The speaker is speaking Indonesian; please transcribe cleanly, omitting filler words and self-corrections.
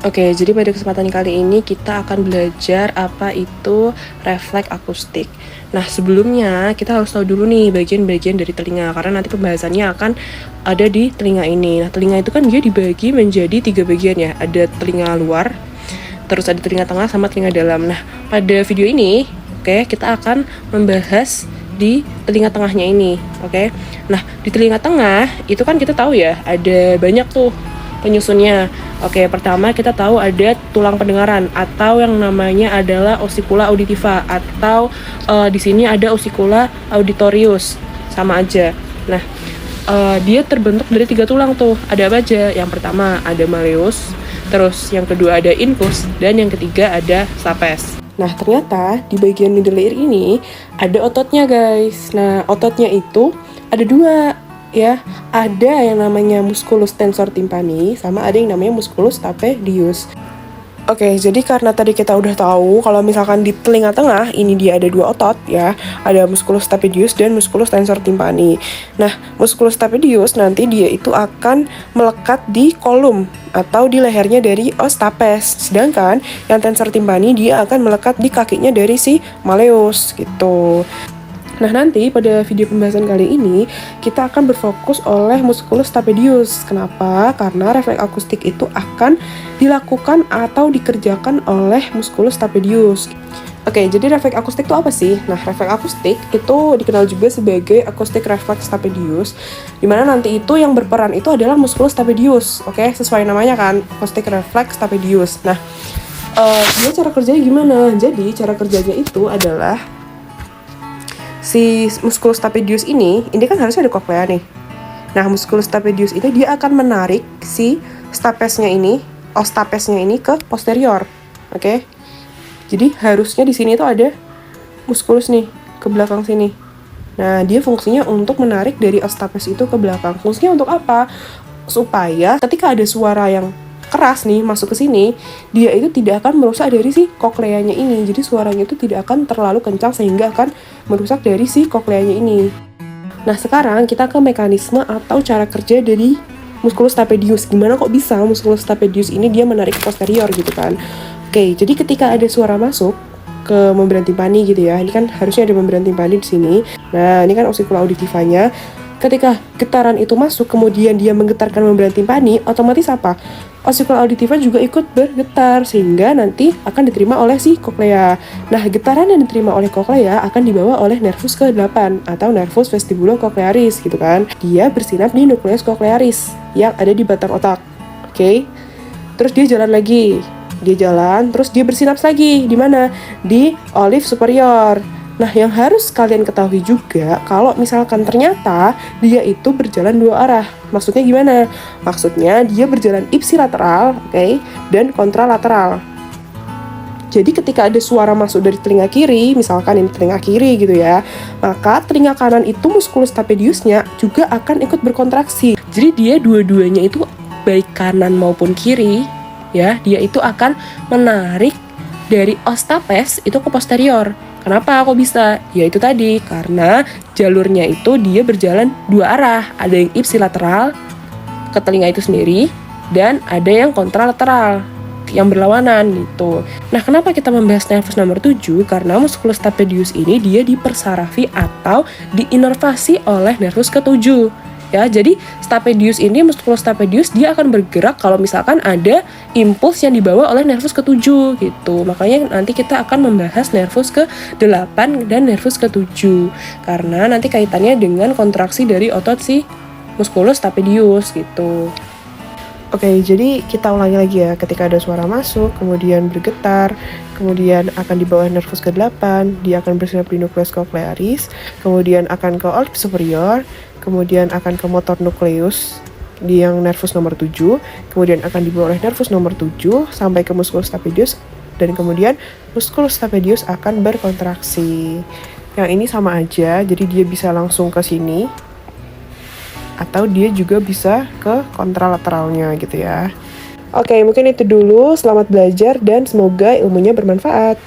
Oke, jadi pada kesempatan kali ini kita akan belajar apa itu refleks akustik. Nah, sebelumnya kita harus tahu dulu nih bagian-bagian dari telinga, karena nanti pembahasannya akan ada di telinga ini. Nah, telinga itu kan dia dibagi menjadi 3 bagian ya. Ada telinga luar, terus ada telinga tengah sama telinga dalam. Nah, pada video ini, kita akan membahas di telinga tengahnya ini, Nah, di telinga tengah itu kan kita tahu ya, ada banyak tuh penyusunnya. Pertama kita tahu ada tulang pendengaran atau yang namanya adalah osikula auditiva atau di sini ada osikula auditorius, sama aja. Nah, dia terbentuk dari 3 tulang tuh. Ada apa aja? Yang pertama ada malleus, terus yang kedua ada incus, dan yang ketiga ada stapes. Nah, ternyata di bagian middle ear ini ada ototnya, guys. Nah, ototnya itu ada 2 ya. Ada yang namanya musculus tensor tympani sama ada yang namanya musculus stapedius. Jadi karena tadi kita udah tahu kalau misalkan di telinga tengah ini dia ada 2 otot ya, ada musculus stapedius dan musculus tensor tympani. Nah, musculus stapedius nanti dia itu akan melekat di kolum atau di lehernya dari os stapes, sedangkan yang tensor tympani dia akan melekat di kakinya dari si malleus gitu. Nah, nanti pada video pembahasan kali ini kita akan berfokus oleh musculus stapedius. Kenapa? Karena refleks akustik itu akan dilakukan atau dikerjakan oleh musculus stapedius. Jadi refleks akustik itu apa sih? Nah, refleks akustik itu dikenal juga sebagai acoustic reflex stapedius, dimana nanti itu yang berperan itu adalah musculus stapedius. Sesuai namanya kan, acoustic reflex stapedius. Nah, dia cara kerjanya gimana? Jadi cara kerjanya itu adalah si musculus stapedius ini kan harusnya ada koklea nih. Nah, musculus stapedius ini dia akan menarik si stapesnya ini, os stapesnya ini ke posterior. Jadi harusnya di sini tuh ada musculus nih ke belakang sini. Nah, dia fungsinya untuk menarik dari os stapes itu ke belakang. Fungsinya untuk apa? Supaya ketika ada suara yang keras nih masuk ke sini, dia itu tidak akan merusak dari si kokleanya ini. Jadi suaranya itu tidak akan terlalu kencang sehingga akan merusak dari si kokleanya ini. Nah, sekarang kita ke mekanisme atau cara kerja dari musculus stapedius. Gimana kok bisa musculus stapedius ini dia menarik posterior gitu kan? Jadi ketika ada suara masuk ke membran timpani gitu ya. Ini kan harusnya ada membran timpani di sini. Nah, ini kan osikula auditivanya. Ketika getaran itu masuk, kemudian dia menggetarkan membran timpani, otomatis apa? Osikula auditiva juga ikut bergetar, sehingga nanti akan diterima oleh si koklea. Nah, getaran yang diterima oleh koklea akan dibawa oleh nervus ke-8 atau nervus vestibulo-cochlearis gitu kan. Dia bersinap di nukleus cochlearis yang ada di batang otak. Terus dia jalan lagi. Terus dia bersinaps lagi. Di mana? Di olive superior. Nah, yang harus kalian ketahui juga, kalau misalkan ternyata dia itu berjalan 2 arah. Maksudnya gimana? Maksudnya dia berjalan ipsilateral, dan kontralateral. Jadi ketika ada suara masuk dari telinga kiri, misalkan ini telinga kiri gitu ya, maka telinga kanan itu musculus stapediusnya juga akan ikut berkontraksi. Jadi dia dua-duanya itu baik kanan maupun kiri, ya, dia itu akan menarik dari os stapes itu ke posterior. Kenapa kok bisa? Ya itu tadi, karena jalurnya itu dia berjalan 2 arah. Ada yang ipsilateral ke telinga itu sendiri, dan ada yang kontralateral yang berlawanan gitu. Nah, kenapa kita membahas nervus nomor 7? Karena musculus stapedius ini dia dipersarafi atau diinervasi oleh nervus ke-7. Ya, jadi stapedius ini, musculus stapedius dia akan bergerak kalau misalkan ada impuls yang dibawa oleh nervus ke-7 gitu. Makanya nanti kita akan membahas nervus ke-8 dan nervus ke-7 karena nanti kaitannya dengan kontraksi dari otot si musculus stapedius gitu. Jadi kita ulangi lagi ya. Ketika ada suara masuk, kemudian bergetar, kemudian akan dibawa nervus ke-8, dia akan bersinap di nukleus cochlearis, kemudian akan ke olive superior, kemudian akan ke motor nukleus di yang nervus nomor 7, kemudian akan dibawa oleh nervus nomor 7 sampai ke musculus stapedius, dan kemudian musculus stapedius akan berkontraksi. Yang ini sama aja, jadi dia bisa langsung ke sini atau dia juga bisa ke kontralateralnya gitu ya. Mungkin itu dulu. Selamat belajar dan semoga ilmunya bermanfaat.